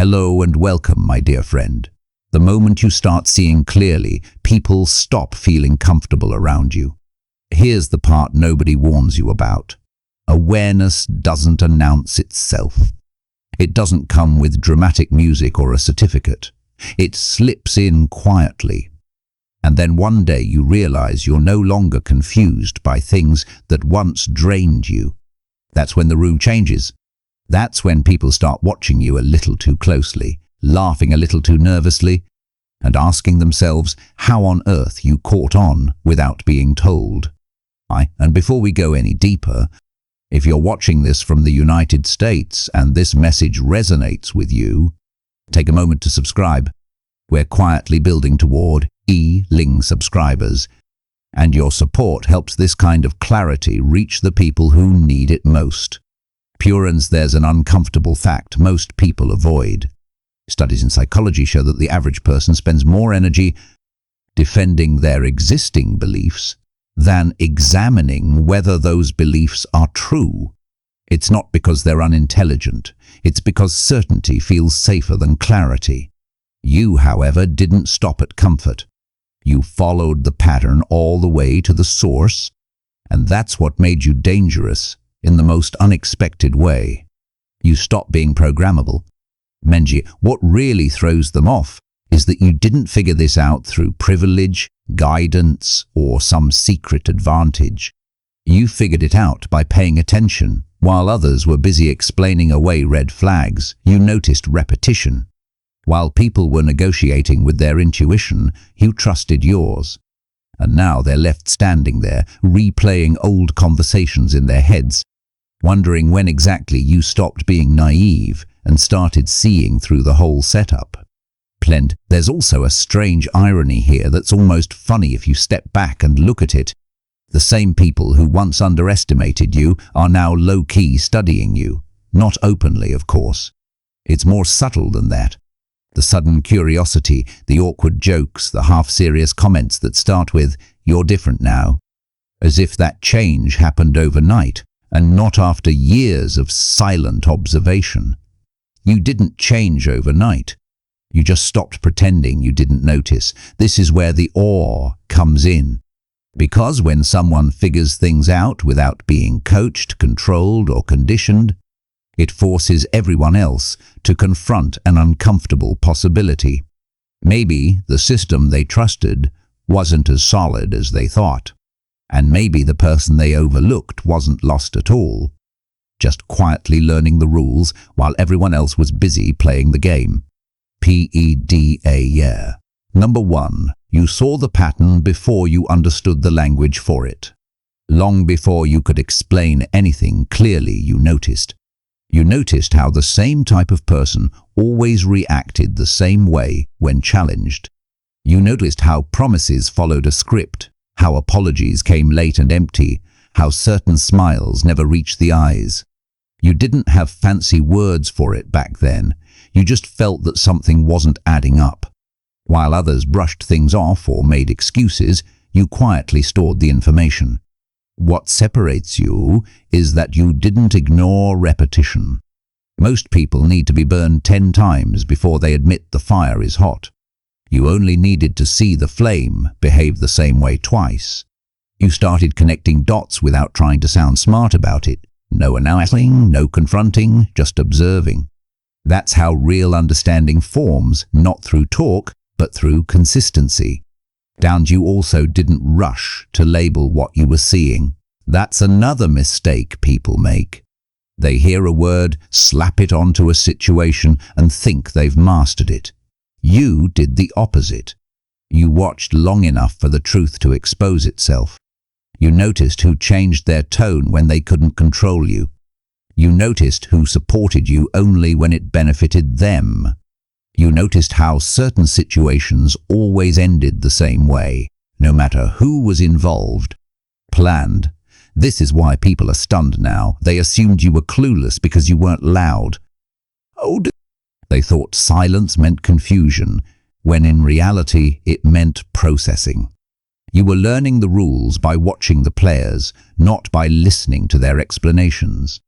Hello and welcome, my dear friend. The moment you start seeing clearly, people stop feeling comfortable around you. Here's the part nobody warns you about. Awareness doesn't announce itself. It doesn't come with dramatic music or a certificate. It slips in quietly. And then one day you realize you're no longer confused by things that once drained you. That's when the room changes. That's when people start watching you a little too closely, laughing a little too nervously, and asking themselves how on earth you caught on without being told. And before we go any deeper, if you're watching this from the United States and this message resonates with you, take a moment to subscribe. We're quietly building toward ling subscribers, and your support helps this kind of clarity reach the people who need it most. Purans, there's an uncomfortable fact most people avoid. Studies in psychology show that the average person spends more energy defending their existing beliefs than examining whether those beliefs are true. It's not because they're unintelligent, it's because certainty feels safer than clarity. You, however, didn't stop at comfort. You followed the pattern all the way to the source, and that's what made you dangerous in the most unexpected way. You stopped being programmable. Menji, what really throws them off is that you didn't figure this out through privilege, guidance, or some secret advantage. You figured it out by paying attention. While others were busy explaining away red flags, you noticed repetition. While people were negotiating with their intuition, you trusted yours. And now they're left standing there, replaying old conversations in their heads, wondering when exactly you stopped being naive and started seeing through the whole setup. There's also a strange irony here that's almost funny if you step back and look at it. The same people who once underestimated you are now low-key studying you. Not openly, of course. It's more subtle than that. The sudden curiosity, the awkward jokes, the half-serious comments that start with, "You're different now." As if that change happened overnight, and not after years of silent observation. You didn't change overnight. You just stopped pretending you didn't notice. This is where the awe comes in. Because when someone figures things out without being coached, controlled, or conditioned, it forces everyone else to confront an uncomfortable possibility. Maybe the system they trusted wasn't as solid as they thought. And maybe the person they overlooked wasn't lost at all, just quietly learning the rules while everyone else was busy playing the game. PEDA. Number 1. You saw the pattern before you understood the language for it. Long before you could explain anything clearly, you noticed. You noticed how the same type of person always reacted the same way when challenged. You noticed how promises followed a script, how apologies came late and empty, how certain smiles never reached the eyes. You didn't have fancy words for it back then. You just felt that something wasn't adding up. While others brushed things off or made excuses, you quietly stored the information. What separates you is that you didn't ignore repetition. Most people need to be burned 10 times before they admit the fire is hot. You only needed to see the flame behave the same way twice. You started connecting dots without trying to sound smart about it. No announcing, no confronting, just observing. That's how real understanding forms, not through talk, but through consistency. You also didn't rush to label what you were seeing. That's another mistake people make. They hear a word, slap it onto a situation, and think they've mastered it. You did the opposite. You watched long enough for the truth to expose itself. You noticed who changed their tone when they couldn't control you. You noticed who supported you only when it benefited them. You noticed how certain situations always ended the same way, no matter who was involved. Planned. This is why people are stunned now. They assumed you were clueless because you weren't loud. They thought silence meant confusion, when in reality it meant processing. You were learning the rules by watching the players, not by listening to their explanations.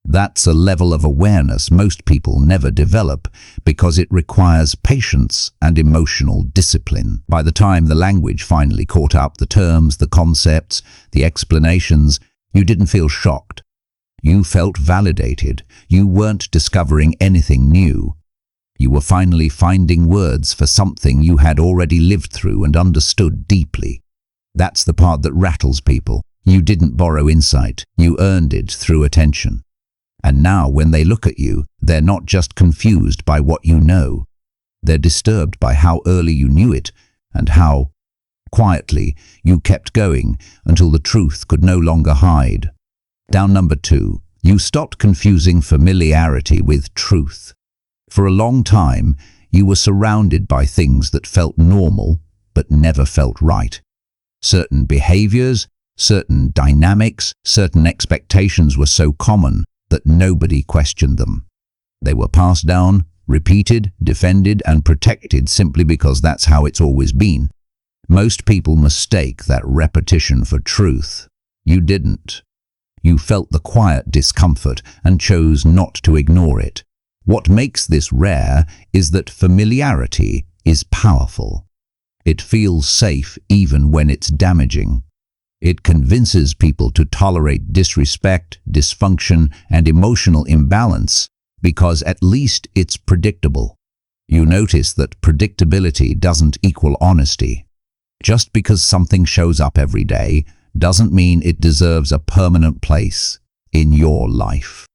That's a level of awareness most people never develop because it requires patience and emotional discipline. By the time the language finally caught up, the terms, the concepts, the explanations, you didn't feel shocked. You felt validated. You weren't discovering anything new. You were finally finding words for something you had already lived through and understood deeply. That's the part that rattles people. You didn't borrow insight. You earned it through attention. And now when they look at you, they're not just confused by what you know. They're disturbed by how early you knew it and how, quietly, you kept going until the truth could no longer hide. Down number 2, you stopped confusing familiarity with truth. For a long time, you were surrounded by things that felt normal but never felt right. Certain behaviors, certain dynamics, certain expectations were so common that nobody questioned them. They were passed down, repeated, defended, and protected simply because that's how it's always been. Most people mistake that repetition for truth. You didn't. You felt the quiet discomfort and chose not to ignore it. What makes this rare is that familiarity is powerful. It feels safe even when it's damaging. It convinces people to tolerate disrespect, dysfunction, and emotional imbalance because at least it's predictable. You notice that predictability doesn't equal honesty. Just because something shows up every day doesn't mean it deserves a permanent place in your life.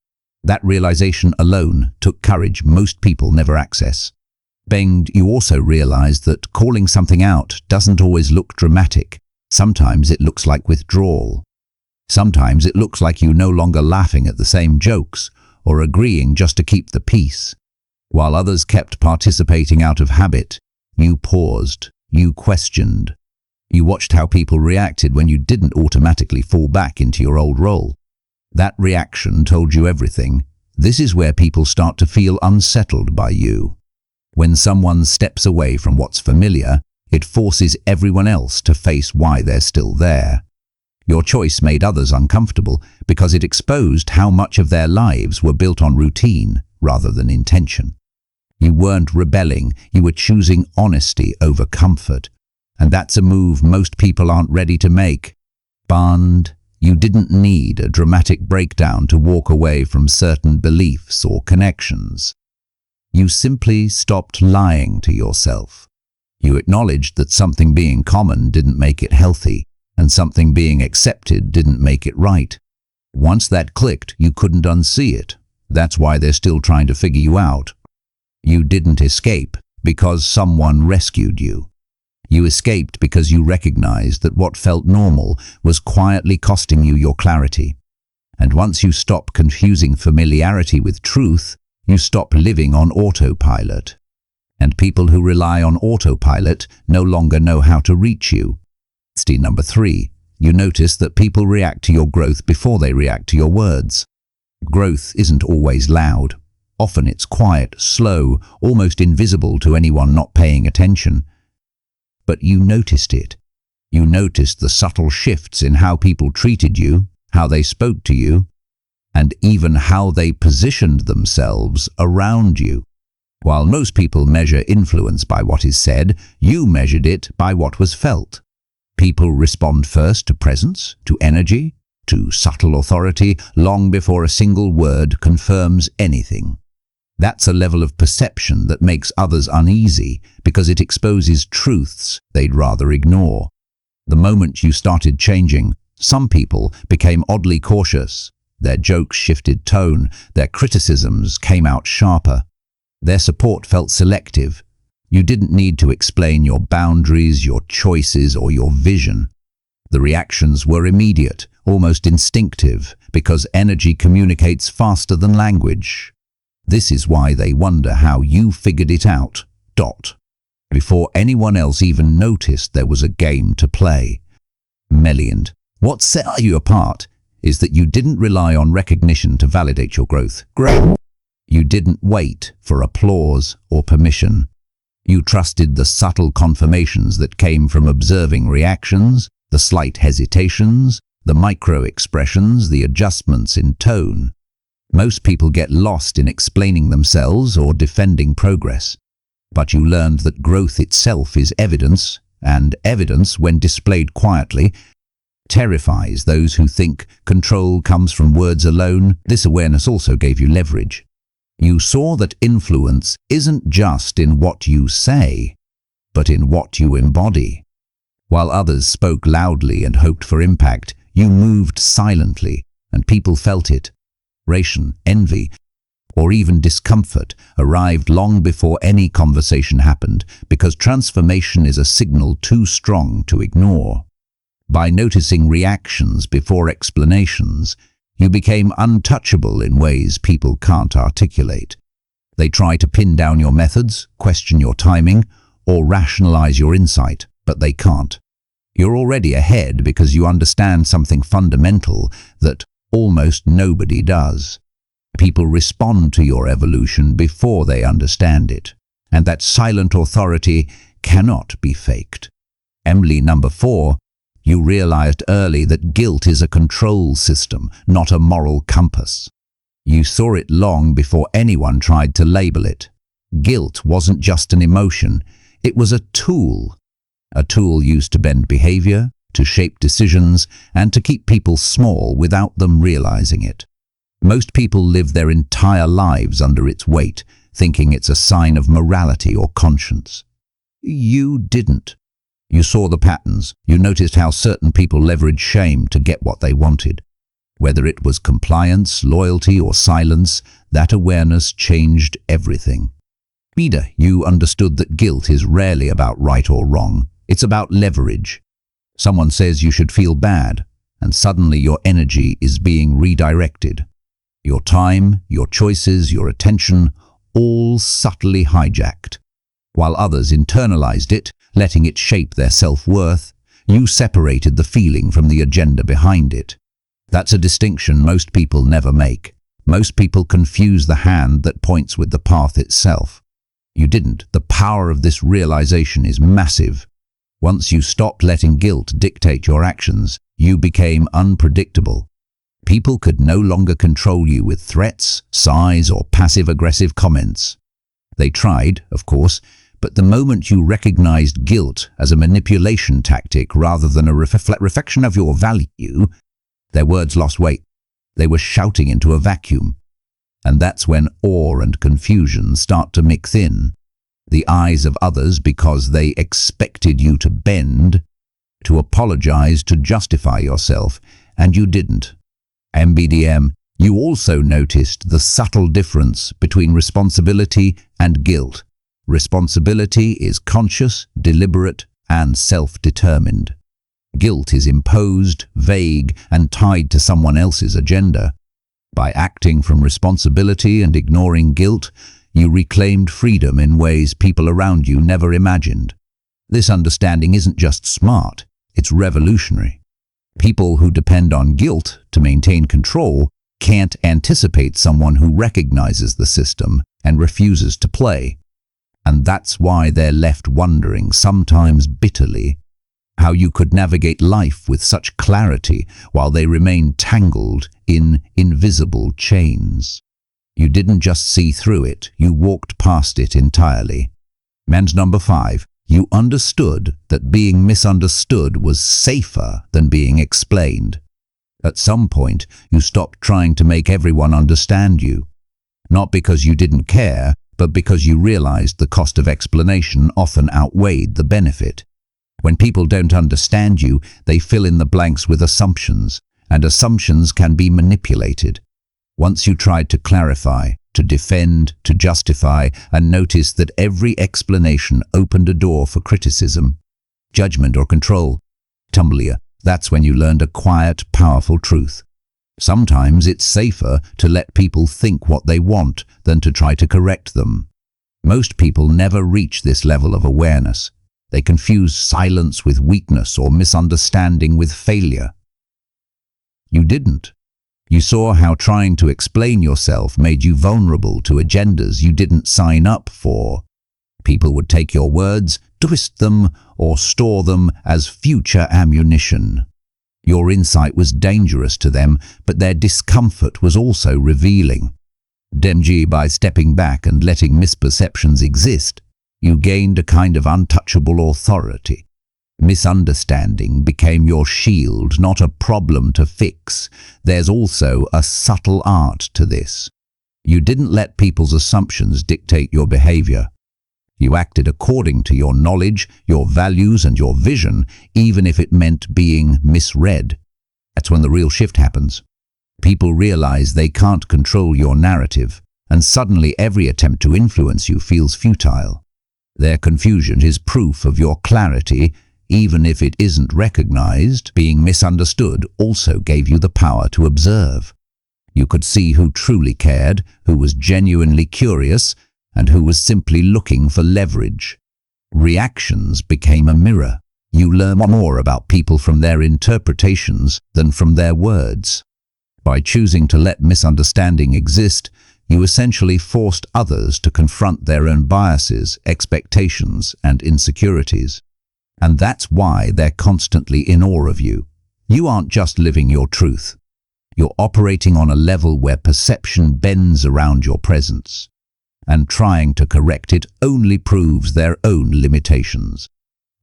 That realization alone took courage most people never access. You also realized that calling something out doesn't always look dramatic. Sometimes it looks like withdrawal. Sometimes it looks like you no longer laughing at the same jokes or agreeing just to keep the peace. While others kept participating out of habit, you paused, you questioned. You watched how people reacted when you didn't automatically fall back into your old role. That reaction told you everything. This is where people start to feel unsettled by you. When someone steps away from what's familiar, it forces everyone else to face why they're still there. Your choice made others uncomfortable because it exposed how much of their lives were built on routine rather than intention. You weren't rebelling, you were choosing honesty over comfort. And that's a move most people aren't ready to make. You didn't need a dramatic breakdown to walk away from certain beliefs or connections. You simply stopped lying to yourself. You acknowledged that something being common didn't make it healthy, and something being accepted didn't make it right. Once that clicked, you couldn't unsee it. That's why they're still trying to figure you out. You didn't escape because someone rescued you. You escaped because you recognized that what felt normal was quietly costing you your clarity. And once you stop confusing familiarity with truth, you stop living on autopilot. And people who rely on autopilot no longer know how to reach you. Number 3, you notice that people react to your growth before they react to your words. Growth isn't always loud. Often it's quiet, slow, almost invisible to anyone not paying attention. But you noticed it. You noticed the subtle shifts in how people treated you, how they spoke to you, and even how they positioned themselves around you. While most people measure influence by what is said, you measured it by what was felt. People respond first to presence, to energy, to subtle authority, long before a single word confirms anything. That's a level of perception that makes others uneasy because it exposes truths they'd rather ignore. The moment you started changing, some people became oddly cautious. Their jokes shifted tone, their criticisms came out sharper. Their support felt selective. You didn't need to explain your boundaries, your choices, or your vision. The reactions were immediate, almost instinctive, because energy communicates faster than language. This is why they wonder how you figured it out. Before anyone else even noticed there was a game to play. What set you apart is that you didn't rely on recognition to validate your growth. You didn't wait for applause or permission. You trusted the subtle confirmations that came from observing reactions, the slight hesitations, the micro-expressions, the adjustments in tone. Most people get lost in explaining themselves or defending progress. But you learned that growth itself is evidence, and evidence, when displayed quietly, terrifies those who think control comes from words alone. This awareness also gave you leverage. You saw that influence isn't just in what you say, but in what you embody. While others spoke loudly and hoped for impact, you moved silently, and people felt it. Ration, envy, or even discomfort arrived long before any conversation happened, because transformation is a signal too strong to ignore. By noticing reactions before explanations, you became untouchable in ways people can't articulate. They try to pin down your methods, question your timing, or rationalize your insight, but they can't. You're already ahead because you understand something fundamental that almost nobody does. People respond to your evolution before they understand it, and that silent authority cannot be faked. Emily, number 4, you realized early that guilt is a control system, not a moral compass. You saw it long before anyone tried to label it. Guilt wasn't just an emotion, it was a tool used to bend behavior, to shape decisions, and to keep people small without them realizing it. Most people live their entire lives under its weight, thinking it's a sign of morality or conscience. You didn't. You saw the patterns. You noticed how certain people leveraged shame to get what they wanted. Whether it was compliance, loyalty, or silence, that awareness changed everything. Bida, you understood that guilt is rarely about right or wrong. It's about leverage. Someone says you should feel bad, and suddenly your energy is being redirected. Your time, your choices, your attention, all subtly hijacked. While others internalized it, letting it shape their self-worth, you separated the feeling from the agenda behind it. That's a distinction most people never make. Most people confuse the hand that points with the path itself. You didn't. The power of this realization is massive. Once you stopped letting guilt dictate your actions, you became unpredictable. People could no longer control you with threats, sighs, or passive-aggressive comments. They tried, of course, but the moment you recognized guilt as a manipulation tactic rather than a reflection of your value, their words lost weight. They were shouting into a vacuum. And that's when awe and confusion start to mix in. The eyes of others because they expected you to bend, to apologize, to justify yourself, and you didn't. MBDM, you also noticed the subtle difference between responsibility and guilt. Responsibility is conscious, deliberate, and self-determined. Guilt is imposed, vague, and tied to someone else's agenda. By acting from responsibility and ignoring guilt, you reclaimed freedom in ways people around you never imagined. This understanding isn't just smart, it's revolutionary. People who depend on guilt to maintain control can't anticipate someone who recognizes the system and refuses to play. And that's why they're left wondering, sometimes bitterly, how you could navigate life with such clarity while they remain tangled in invisible chains. You didn't just see through it, you walked past it entirely. And number 5, you understood that being misunderstood was safer than being explained. At some point, you stopped trying to make everyone understand you. Not because you didn't care, but because you realized the cost of explanation often outweighed the benefit. When people don't understand you, they fill in the blanks with assumptions, and assumptions can be manipulated. Once you tried to clarify, to defend, to justify, and noticed that every explanation opened a door for criticism, judgment, or control, Tumblia, that's when you learned a quiet, powerful truth. Sometimes it's safer to let people think what they want than to try to correct them. Most people never reach this level of awareness. They confuse silence with weakness or misunderstanding with failure. You didn't. You saw how trying to explain yourself made you vulnerable to agendas you didn't sign up for. People would take your words, twist them, or store them as future ammunition. Your insight was dangerous to them, but their discomfort was also revealing. By stepping back and letting misperceptions exist, you gained a kind of untouchable authority. Misunderstanding became your shield, not a problem to fix. There's also a subtle art to this. You didn't let people's assumptions dictate your behavior. You acted according to your knowledge, your values, and your vision, even if it meant being misread. That's when the real shift happens. People realize they can't control your narrative, and suddenly every attempt to influence you feels futile. Their confusion is proof of your clarity, even if it isn't recognized. Being misunderstood also gave you the power to observe. You could see who truly cared, who was genuinely curious, and who was simply looking for leverage. Reactions became a mirror. You learn more about people from their interpretations than from their words. By choosing to let misunderstanding exist, you essentially forced others to confront their own biases, expectations, and insecurities. And that's why they're constantly in awe of you. You aren't just living your truth. You're operating on a level where perception bends around your presence, and trying to correct it only proves their own limitations.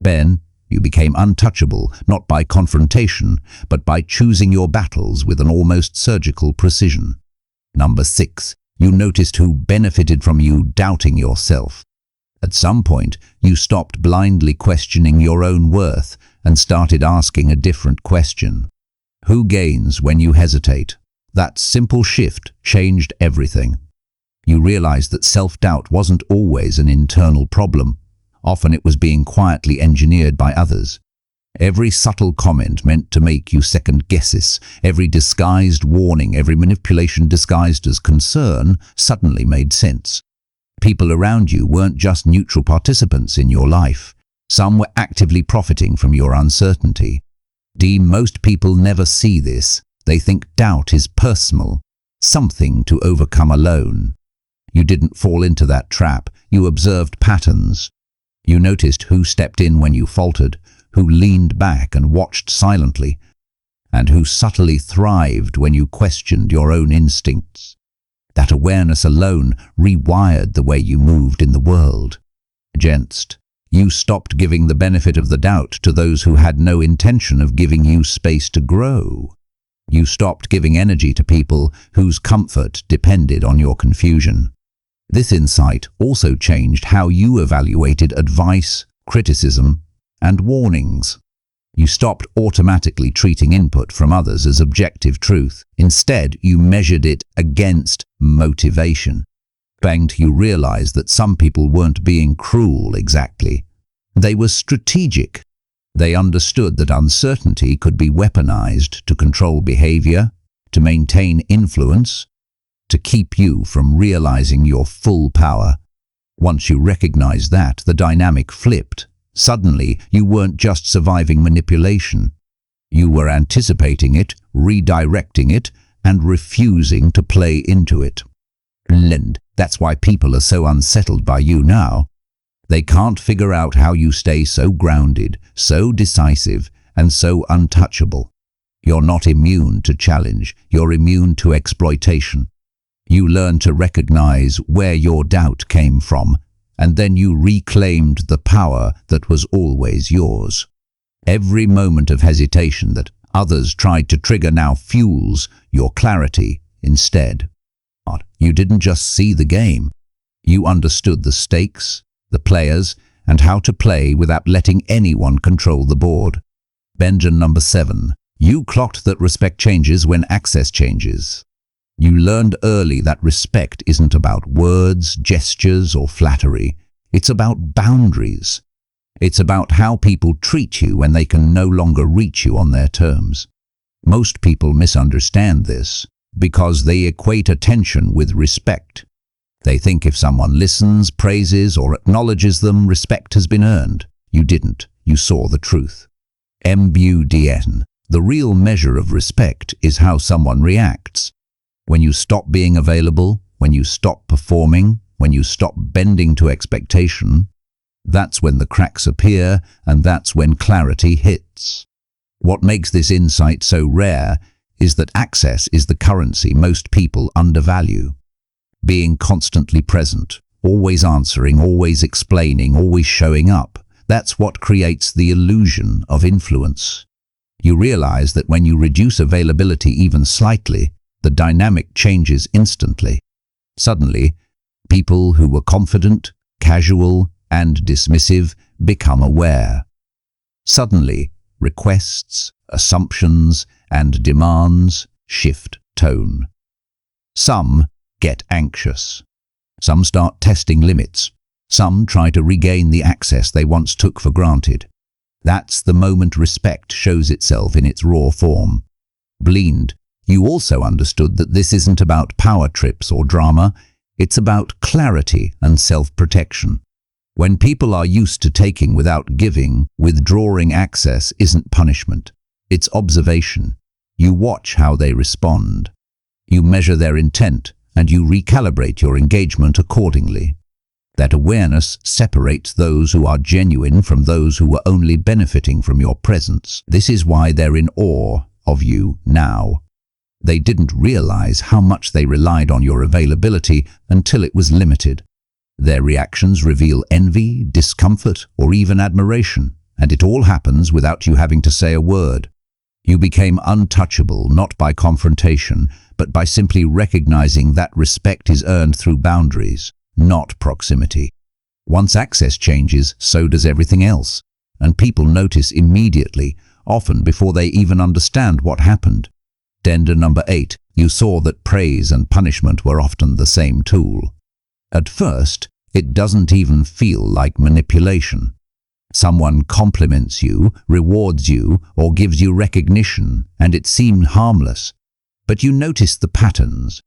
You became untouchable, not by confrontation, but by choosing your battles with an almost surgical precision. Number 6, you noticed who benefited from you doubting yourself. At some point, you stopped blindly questioning your own worth and started asking a different question. Who gains when you hesitate? That simple shift changed everything. You realized that self-doubt wasn't always an internal problem. Often it was being quietly engineered by others. Every subtle comment meant to make you second guesses. Every disguised warning, every manipulation disguised as concern suddenly made sense. People around you weren't just neutral participants in your life. Some were actively profiting from your uncertainty. Most people never see this. They think doubt is personal, something to overcome alone. You didn't fall into that trap. You observed patterns. You noticed who stepped in when you faltered, who leaned back and watched silently, and who subtly thrived when you questioned your own instincts. That awareness alone rewired the way you moved in the world. You stopped giving the benefit of the doubt to those who had no intention of giving you space to grow. You stopped giving energy to people whose comfort depended on your confusion. This insight also changed how you evaluated advice, criticism, and warnings. You stopped automatically treating input from others as objective truth. Instead, you measured it against motivation. You realized that some people weren't being cruel exactly. They were strategic. They understood that uncertainty could be weaponized to control behavior, to maintain influence, to keep you from realizing your full power. Once you recognized that, the dynamic flipped. Suddenly, you weren't just surviving manipulation. You were anticipating it, redirecting it, and refusing to play into it. That's why people are so unsettled by you now. They can't figure out how you stay so grounded, so decisive, and so untouchable. You're not immune to challenge, you're immune to exploitation. You learn to recognize where your doubt came from, and then you reclaimed the power that was always yours. Every moment of hesitation that others tried to trigger now fuels your clarity instead. You didn't just see the game. You understood the stakes, the players, and how to play without letting anyone control the board. Number 7. You clocked that respect changes when access changes. You learned early that respect isn't about words, gestures, or flattery. It's about boundaries. It's about how people treat you when they can no longer reach you on their terms. Most people misunderstand this because they equate attention with respect. They think if someone listens, praises, or acknowledges them, respect has been earned. You didn't. You saw the truth. The real measure of respect is how someone reacts. When you stop being available, when you stop performing, when you stop bending to expectation, that's when the cracks appear, and that's when clarity hits. What makes this insight so rare is that access is the currency most people undervalue. Being constantly present, always answering, always explaining, always showing up, that's what creates the illusion of influence. You realize that when you reduce availability even slightly, the dynamic changes instantly. Suddenly, people who were confident, casual, and dismissive become aware. Suddenly, requests, assumptions, and demands shift tone. Some get anxious. Some start testing limits. Some try to regain the access they once took for granted. That's the moment respect shows itself in its raw form. Bleed, you also understood that this isn't about power trips or drama, it's about clarity and self-protection. When people are used to taking without giving, withdrawing access isn't punishment, it's observation. You watch how they respond. You measure their intent, and you recalibrate your engagement accordingly. That awareness separates those who are genuine from those who were only benefiting from your presence. This is why they're in awe of you now. They didn't realize how much they relied on your availability until it was limited. Their reactions reveal envy, discomfort, or even admiration, and it all happens without you having to say a word. You became untouchable not by confrontation, but by simply recognizing that respect is earned through boundaries, not proximity. Once access changes, so does everything else, and people notice immediately, often before they even understand what happened. Dender number 8, you saw that praise and punishment were often the same tool. At first, it doesn't even feel like manipulation. Someone compliments you, rewards you, or gives you recognition, and it seemed harmless. But you notice the patterns.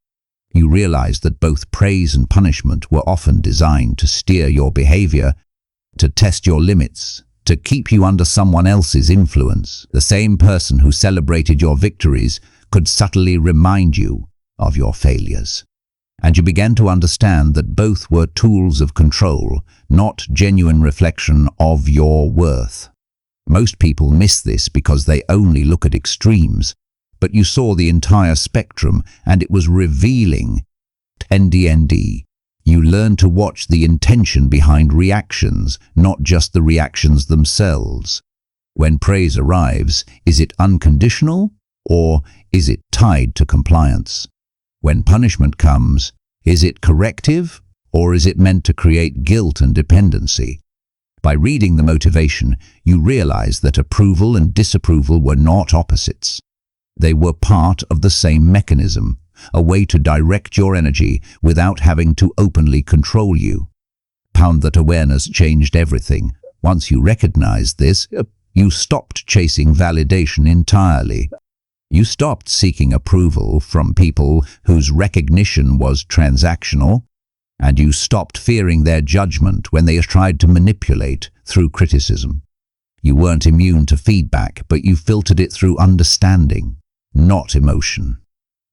You realize that both praise and punishment were often designed to steer your behavior, to test your limits, to keep you under someone else's influence. The same person who celebrated your victories could subtly remind you of your failures. And you began to understand that both were tools of control, not genuine reflection of your worth. Most people miss this because they only look at extremes, but you saw the entire spectrum and it was revealing. NDND. You learn to watch the intention behind reactions, not just the reactions themselves. When praise arrives, is it unconditional or is it tied to compliance? When punishment comes, is it corrective or is it meant to create guilt and dependency? By reading the motivation, you realize that approval and disapproval were not opposites. They were part of the same mechanism, a way to direct your energy without having to openly control you. That awareness changed everything. Once you recognized this, you stopped chasing validation entirely. You stopped seeking approval from people whose recognition was transactional, and you stopped fearing their judgment when they tried to manipulate through criticism. You weren't immune to feedback, but you filtered it through understanding, not emotion.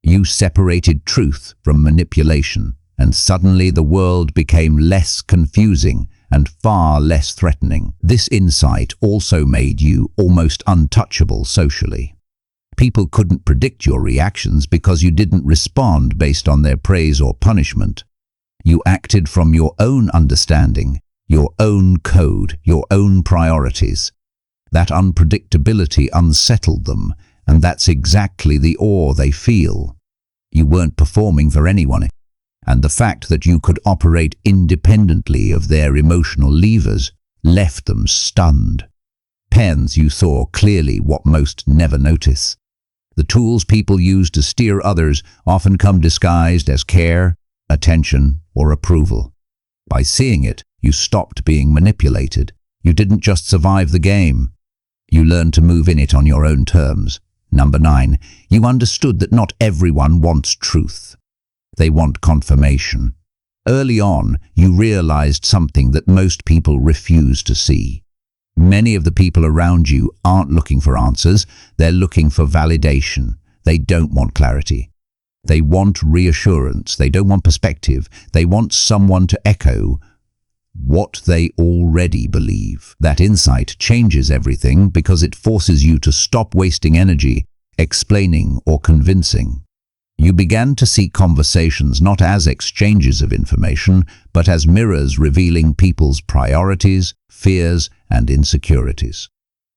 You separated truth from manipulation, and suddenly the world became less confusing and far less threatening. This insight also made you almost untouchable socially. People couldn't predict your reactions because you didn't respond based on their praise or punishment. You acted from your own understanding, your own code, your own priorities. That unpredictability unsettled them, and that's exactly the awe they feel. You weren't performing for anyone, and the fact that you could operate independently of their emotional levers left them stunned. You saw clearly what most never notice. The tools people use to steer others often come disguised as care, attention, or approval. By seeing it, you stopped being manipulated. You didn't just survive the game. You learned to move in it on your own terms. Number 9, you understood that not everyone wants truth. They want confirmation. Early on, you realized something that most people refuse to see. Many of the people around you aren't looking for answers, they're looking for validation. They don't want clarity. They want reassurance, they don't want perspective, they want someone to echo what they already believe. That insight changes everything because it forces you to stop wasting energy explaining or convincing. You began to see conversations not as exchanges of information, but as mirrors revealing people's priorities, fears, and insecurities.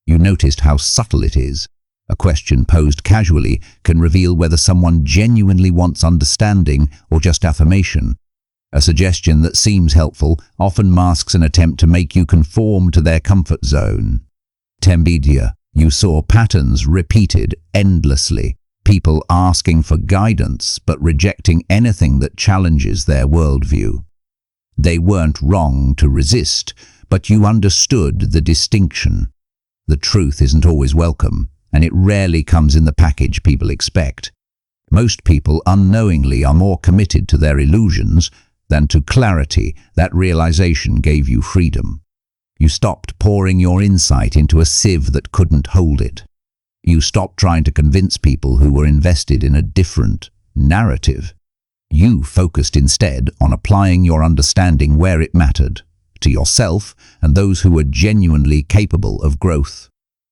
You noticed how subtle it is. A question posed casually can reveal whether someone genuinely wants understanding or just affirmation. A suggestion that seems helpful often masks an attempt to make you conform to their comfort zone. Tembidia, you saw patterns repeated endlessly. People asking for guidance but rejecting anything that challenges their worldview. They weren't wrong to resist, but you understood the distinction. The truth isn't always welcome, and it rarely comes in the package people expect. Most people unknowingly are more committed to their illusions than to clarity. That realization gave you freedom. You stopped pouring your insight into a sieve that couldn't hold it. You stopped trying to convince people who were invested in a different narrative. You focused instead on applying your understanding where it mattered, to yourself and those who were genuinely capable of growth.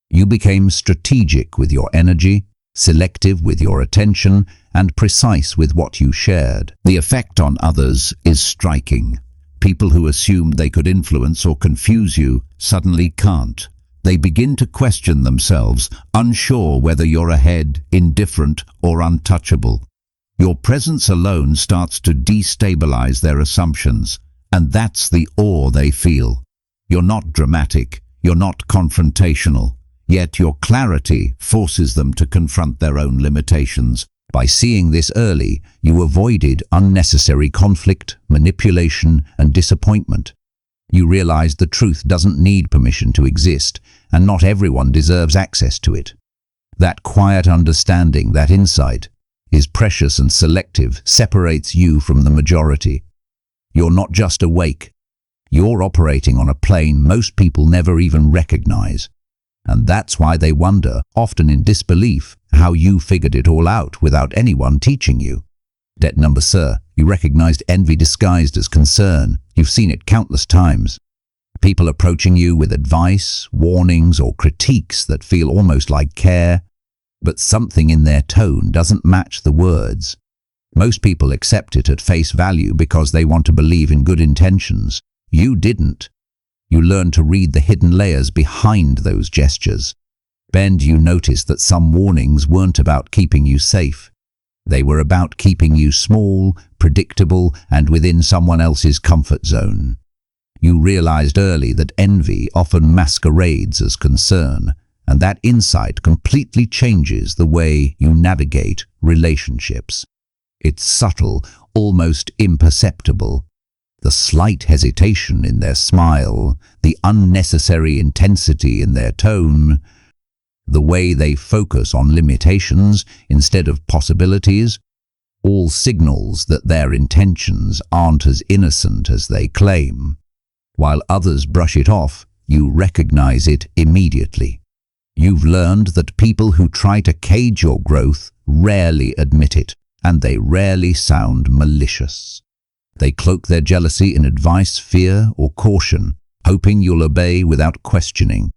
You became strategic with your energy, selective with your attention, and precise with what you shared. The effect on others is striking. People who assumed they could influence or confuse you suddenly can't. They begin to question themselves, unsure whether you're ahead, indifferent, or untouchable. Your presence alone starts to destabilize their assumptions, and that's the awe they feel. You're not dramatic, you're not confrontational, yet your clarity forces them to confront their own limitations. By seeing this early, you avoided unnecessary conflict, manipulation, and disappointment. You realized the truth doesn't need permission to exist, and not everyone deserves access to it. That quiet understanding, that insight, is precious and selective, separates you from the majority. You're not just awake. You're operating on a plane most people never even recognize. And that's why they wonder, often in disbelief, how you figured it all out without anyone teaching you. Debt number, sir, you recognized envy disguised as concern. You've seen it countless times. People approaching you with advice, warnings, or critiques that feel almost like care, but something in their tone doesn't match the words. Most people accept it at face value because they want to believe in good intentions. You didn't. You learned to read the hidden layers behind those gestures. Then you noticed that some warnings weren't about keeping you safe. They were about keeping you small, predictable, and within someone else's comfort zone. You realized early that envy often masquerades as concern, and that insight completely changes the way you navigate relationships. It's subtle, almost imperceptible. The slight hesitation in their smile, the unnecessary intensity in their tone, the way they focus on limitations instead of possibilities, all signals that their intentions aren't as innocent as they claim. While others brush it off, you recognize it immediately. You've learned that people who try to cage your growth rarely admit it, and they rarely sound malicious. They cloak their jealousy in advice, fear, or caution, hoping you'll obey without questioning.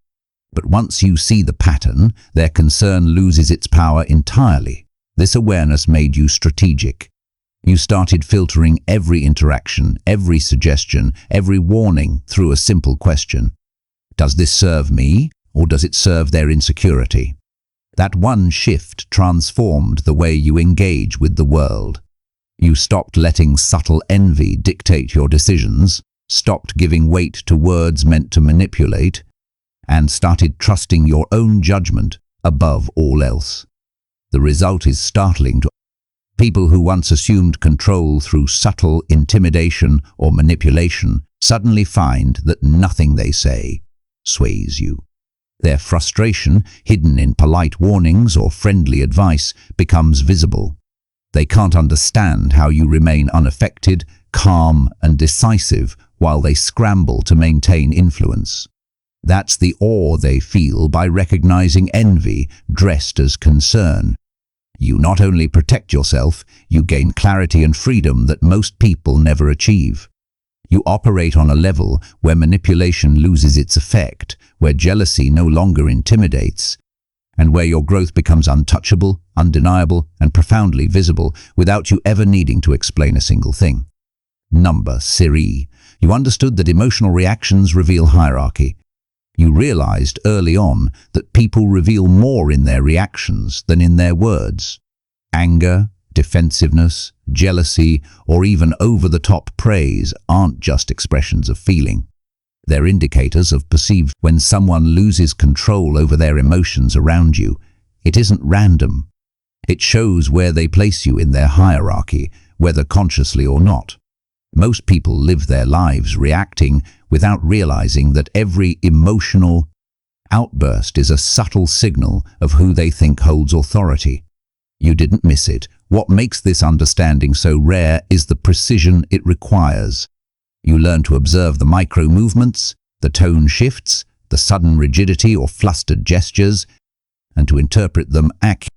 But once you see the pattern, their concern loses its power entirely. This awareness made you strategic. You started filtering every interaction, every suggestion, every warning through a simple question. Does this serve me, or does it serve their insecurity? That one shift transformed the way you engage with the world. You stopped letting subtle envy dictate your decisions, stopped giving weight to words meant to manipulate, and started trusting your own judgment above all else. The result is startling to people who once assumed control through subtle intimidation or manipulation suddenly find that nothing they say sways you. Their frustration, hidden in polite warnings or friendly advice, becomes visible. They can't understand how you remain unaffected, calm, and decisive while they scramble to maintain influence. That's the awe they feel by recognizing envy dressed as concern. You not only protect yourself, you gain clarity and freedom that most people never achieve. You operate on a level where manipulation loses its effect, where jealousy no longer intimidates, and where your growth becomes untouchable, undeniable, and profoundly visible without you ever needing to explain a single thing. Number 3. You understood that emotional reactions reveal hierarchy. You realized early on that people reveal more in their reactions than in their words. Anger, defensiveness, jealousy, or even over-the-top praise aren't just expressions of feeling. They're indicators of perceived. When someone loses control over their emotions around you, it isn't random. It shows where they place you in their hierarchy, whether consciously or not. Most people live their lives reacting without realizing that every emotional outburst is a subtle signal of who they think holds authority. You didn't miss it. What makes this understanding so rare is the precision it requires. You learn to observe the micro-movements, the tone shifts, the sudden rigidity or flustered gestures, and to interpret them accurately.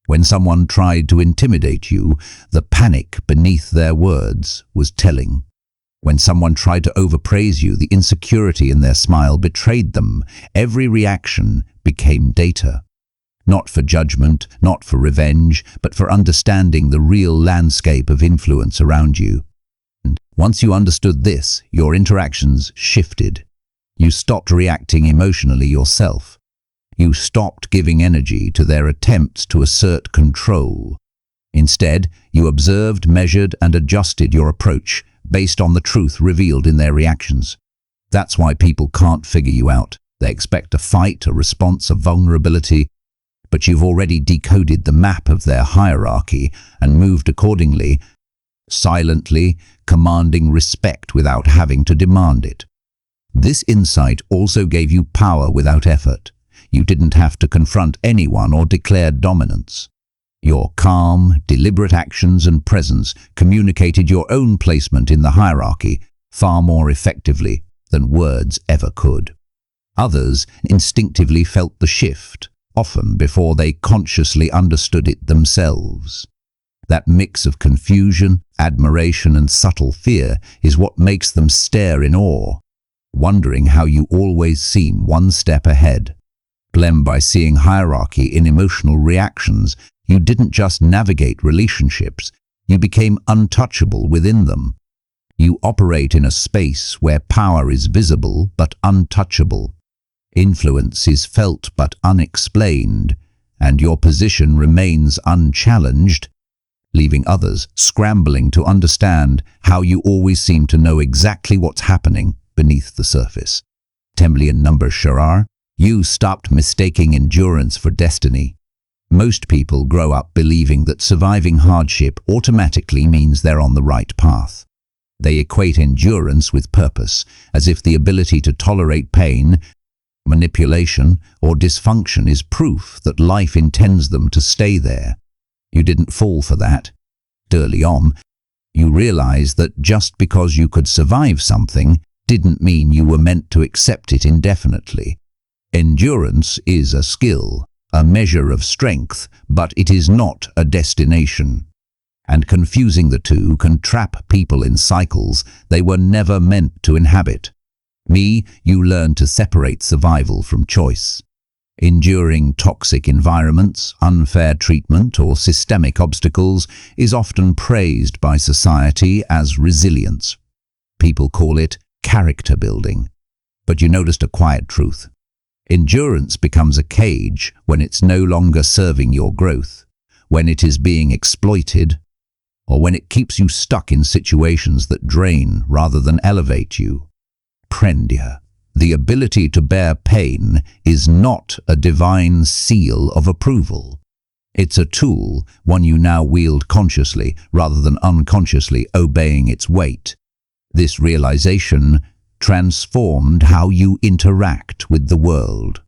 When someone tried to intimidate you, the panic beneath their words was telling. When someone tried to overpraise you, the insecurity in their smile betrayed them. Every reaction became data. Not for judgment, not for revenge, but for understanding the real landscape of influence around you. And once you understood this, your interactions shifted. You stopped reacting emotionally yourself. You stopped giving energy to their attempts to assert control. Instead, you observed, measured, and adjusted your approach based on the truth revealed in their reactions. That's why people can't figure you out. They expect a fight, a response, a vulnerability, but you've already decoded the map of their hierarchy and moved accordingly, silently, commanding respect without having to demand it. This insight also gave you power without effort. You didn't have to confront anyone or declare dominance. Your calm, deliberate actions and presence communicated your own placement in the hierarchy far more effectively than words ever could. Others instinctively felt the shift, often before they consciously understood it themselves. That mix of confusion, admiration, and subtle fear is what makes them stare in awe, wondering how you always seem one step ahead. Blem, by seeing hierarchy in emotional reactions, you didn't just navigate relationships, you became untouchable within them. You operate in a space where power is visible but untouchable. Influence is felt but unexplained, and your position remains unchallenged, leaving others scrambling to understand how you always seem to know exactly what's happening beneath the surface. Temli and number Sharar, you stopped mistaking endurance for destiny. Most people grow up believing that surviving hardship automatically means they're on the right path. They equate endurance with purpose, as if the ability to tolerate pain, manipulation, or dysfunction is proof that life intends them to stay there. You didn't fall for that. Early on, you realized that just because you could survive something didn't mean you were meant to accept it indefinitely. Endurance is a skill, a measure of strength, but it is not a destination. And confusing the two can trap people in cycles they were never meant to inhabit. You learn to separate survival from choice. Enduring toxic environments, unfair treatment, or systemic obstacles is often praised by society as resilience. People call it character building. But you noticed a quiet truth. Endurance becomes a cage when it's no longer serving your growth, when it is being exploited, or when it keeps you stuck in situations that drain rather than elevate you. Prendia, the ability to bear pain, is not a divine seal of approval. It's a tool, one you now wield consciously rather than unconsciously obeying its weight. This realization transformed how you interact with the world.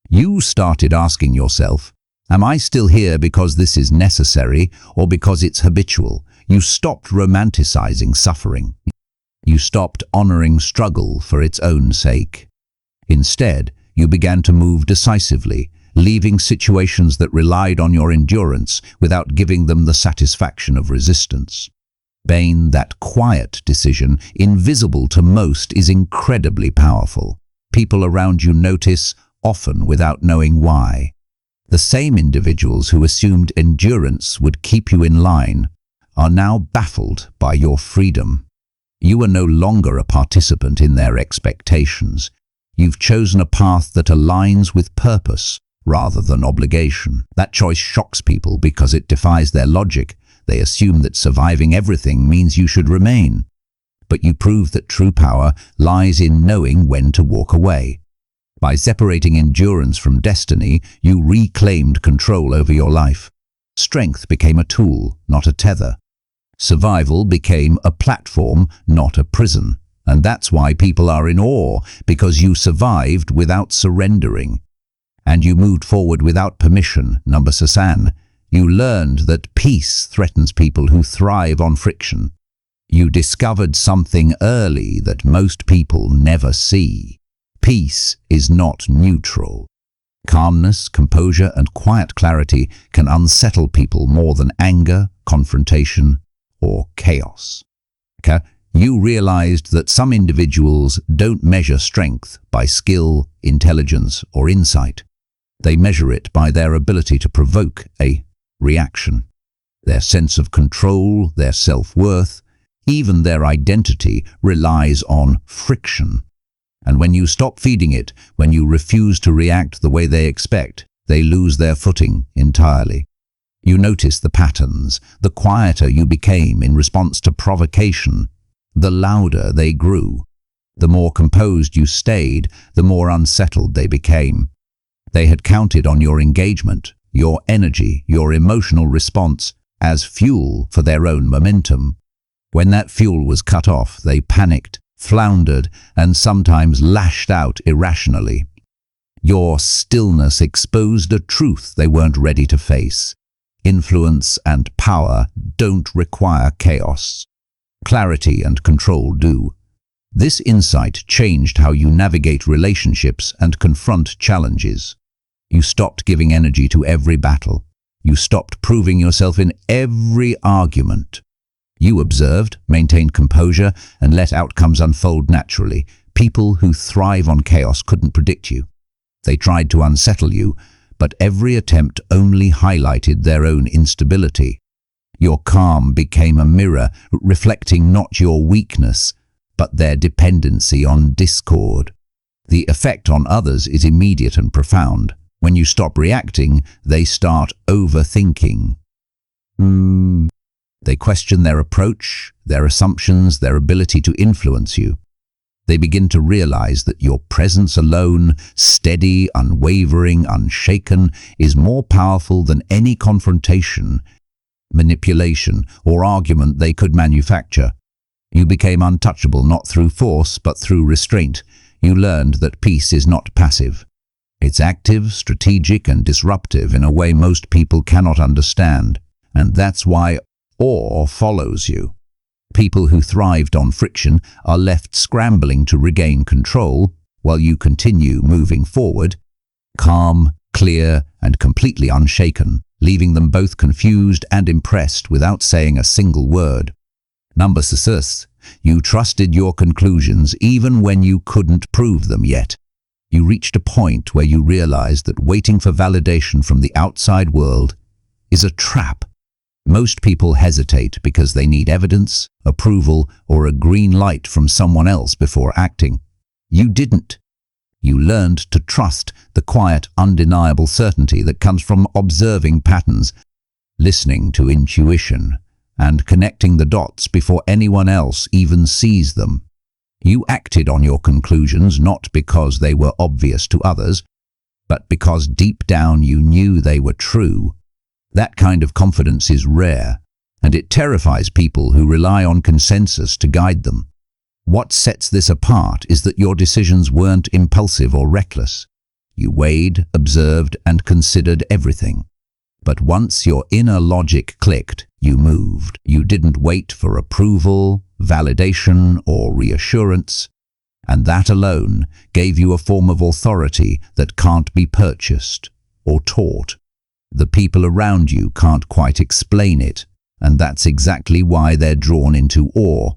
You started asking yourself, am I still here because this is necessary or because it's habitual? You stopped romanticizing suffering. You stopped honoring struggle for its own sake. Instead, you began to move decisively, leaving situations that relied on your endurance without giving them the satisfaction of resistance. Bane, that quiet decision, invisible to most, is incredibly powerful. People around you notice, often without knowing why. The same individuals who assumed endurance would keep you in line are now baffled by your freedom. You are no longer a participant in their expectations. You've chosen a path that aligns with purpose rather than obligation. That choice shocks people because it defies their logic. They assume that surviving everything means you should remain. But you prove that true power lies in knowing when to walk away. By separating endurance from destiny, you reclaimed control over your life. Strength became a tool, not a tether. Survival became a platform, not a prison. And that's why people are in awe, because you survived without surrendering. And you moved forward without permission, number Sasan. You learned that peace threatens people who thrive on friction. You discovered something early that most people never see. Peace is not neutral. Calmness, composure, and quiet clarity can unsettle people more than anger, confrontation, or chaos. Okay? You realized that some individuals don't measure strength by skill, intelligence, or insight. They measure it by their ability to provoke a reaction. Their sense of control, their self-worth, even their identity relies on friction. And when you stop feeding it, when you refuse to react the way they expect, they lose their footing entirely. You notice the patterns. The quieter you became in response to provocation, the louder they grew. The more composed you stayed, the more unsettled they became. They had counted on your engagement, your energy, your emotional response as fuel for their own momentum. When that fuel was cut off, they panicked, floundered, and sometimes lashed out irrationally. Your stillness exposed a truth they weren't ready to face. Influence and power don't require chaos. Clarity and control do. This insight changed how you navigate relationships and confront challenges. You stopped giving energy to every battle. You stopped proving yourself in every argument. You observed, maintained composure, and let outcomes unfold naturally. People who thrive on chaos couldn't predict you. They tried to unsettle you, but every attempt only highlighted their own instability. Your calm became a mirror, reflecting not your weakness, but their dependency on discord. The effect on others is immediate and profound. When you stop reacting, they start overthinking. They question their approach, their assumptions, their ability to influence you. They begin to realize that your presence alone, steady, unwavering, unshaken, is more powerful than any confrontation, manipulation, or argument they could manufacture. You became untouchable not through force, but through restraint. You learned that peace is not passive. It's active, strategic, and disruptive in a way most people cannot understand. And that's why awe follows you. People who thrived on friction are left scrambling to regain control while you continue moving forward, calm, clear, and completely unshaken, leaving them both confused and impressed without saying a single word. Number 6. You trusted your conclusions even when you couldn't prove them yet. You reached a point where you realized that waiting for validation from the outside world is a trap. Most people hesitate because they need evidence, approval, or a green light from someone else before acting. You didn't. You learned to trust the quiet, undeniable certainty that comes from observing patterns, listening to intuition, and connecting the dots before anyone else even sees them. You acted on your conclusions not because they were obvious to others, but because deep down you knew they were true. That kind of confidence is rare, and it terrifies people who rely on consensus to guide them. What sets this apart is that your decisions weren't impulsive or reckless. You weighed, observed, and considered everything. But once your inner logic clicked, you moved. You didn't wait for approval, validation, or reassurance, and that alone gave you a form of authority that can't be purchased or taught. The people around you can't quite explain it, And that's exactly why they're drawn into awe.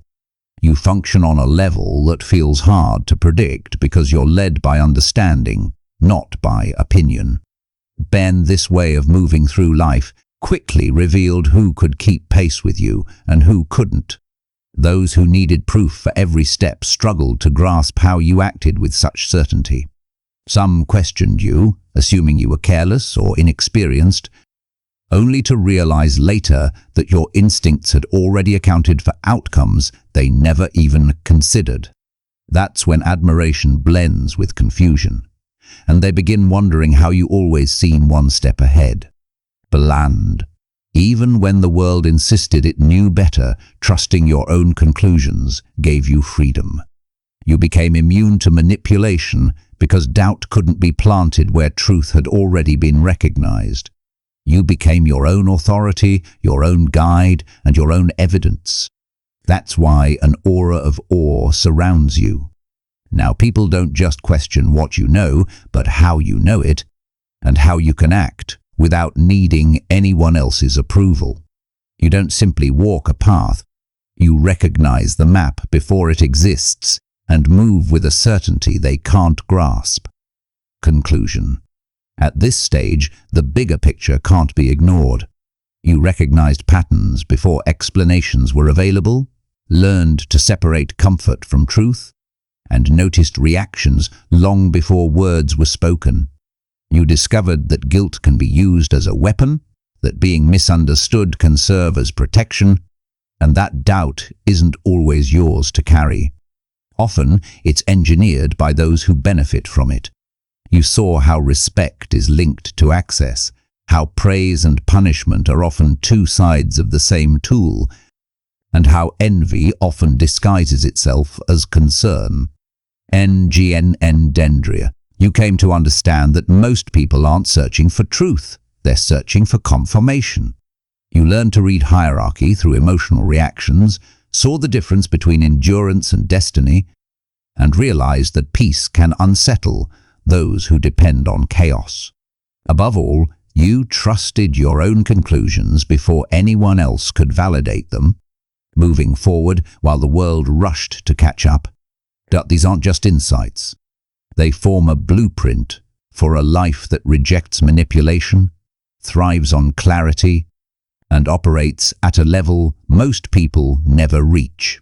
You function on a level that feels hard to predict because you're led by understanding, not by opinion. This way of moving through life quickly revealed who could keep pace with you and who couldn't. Those who needed proof for every step struggled to grasp how you acted with such certainty. Some questioned you, assuming you were careless or inexperienced, only to realize later that your instincts had already accounted for outcomes they never even considered. That's when admiration blends with confusion, and they begin wondering how you always seem one step ahead. Bland. Even when the world insisted it knew better, trusting your own conclusions gave you freedom. You became immune to manipulation because doubt couldn't be planted where truth had already been recognized. You became your own authority, your own guide, and your own evidence. That's why an aura of awe surrounds you. Now, people don't just question what you know, but how you know it, and how you can act without needing anyone else's approval. You don't simply walk a path. You recognize the map before it exists and move with a certainty they can't grasp. Conclusion. At this stage, the bigger picture can't be ignored. You recognized patterns before explanations were available, learned to separate comfort from truth, and noticed reactions long before words were spoken. You discovered that guilt can be used as a weapon, that being misunderstood can serve as protection, and that doubt isn't always yours to carry. Often, it's engineered by those who benefit from it. You saw how respect is linked to access, how praise and punishment are often two sides of the same tool, and how envy often disguises itself as concern. Dendria. You came to understand that most people aren't searching for truth, they're searching for confirmation. You learned to read hierarchy through emotional reactions, saw the difference between endurance and destiny, and realized that peace can unsettle those who depend on chaos. Above all, you trusted your own conclusions before anyone else could validate them, moving forward while the world rushed to catch up. But these aren't just insights. They form a blueprint for a life that rejects manipulation, thrives on clarity, and operates at a level most people never reach.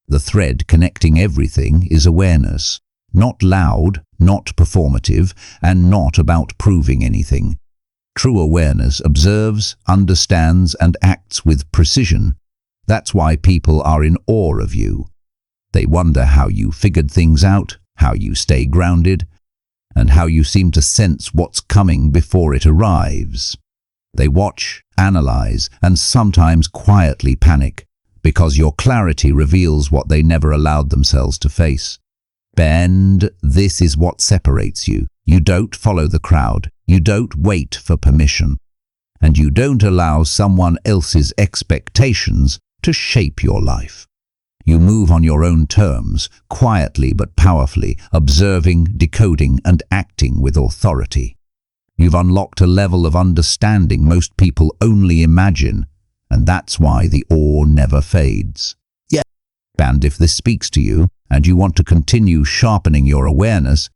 The thread connecting everything is awareness, not loud, not performative, and not about proving anything. True awareness observes, understands, and acts with precision. That's why people are in awe of you. They wonder how you figured things out, how you stay grounded, and how you seem to sense what's coming before it arrives. They watch, analyze, and sometimes quietly panic, because your clarity reveals what they never allowed themselves to face. This is what separates you. You don't follow the crowd, you don't wait for permission, and you don't allow someone else's expectations to shape your life. You move on your own terms, quietly but powerfully, observing, decoding, and acting with authority. You've unlocked a level of understanding most people only imagine, and that's why the awe never fades. And if this speaks to you, and you want to continue sharpening your awareness,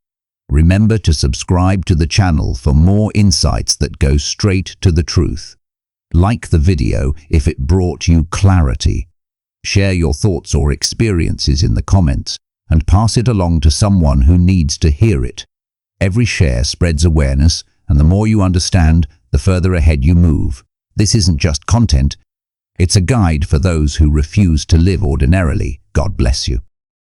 remember to subscribe to the channel for more insights that go straight to the truth. Like the video if it brought you clarity. Share your thoughts or experiences in the comments and pass it along to someone who needs to hear it. Every share spreads awareness, and the more you understand, the further ahead you move. This isn't just content, it's a guide for those who refuse to live ordinarily. God bless you.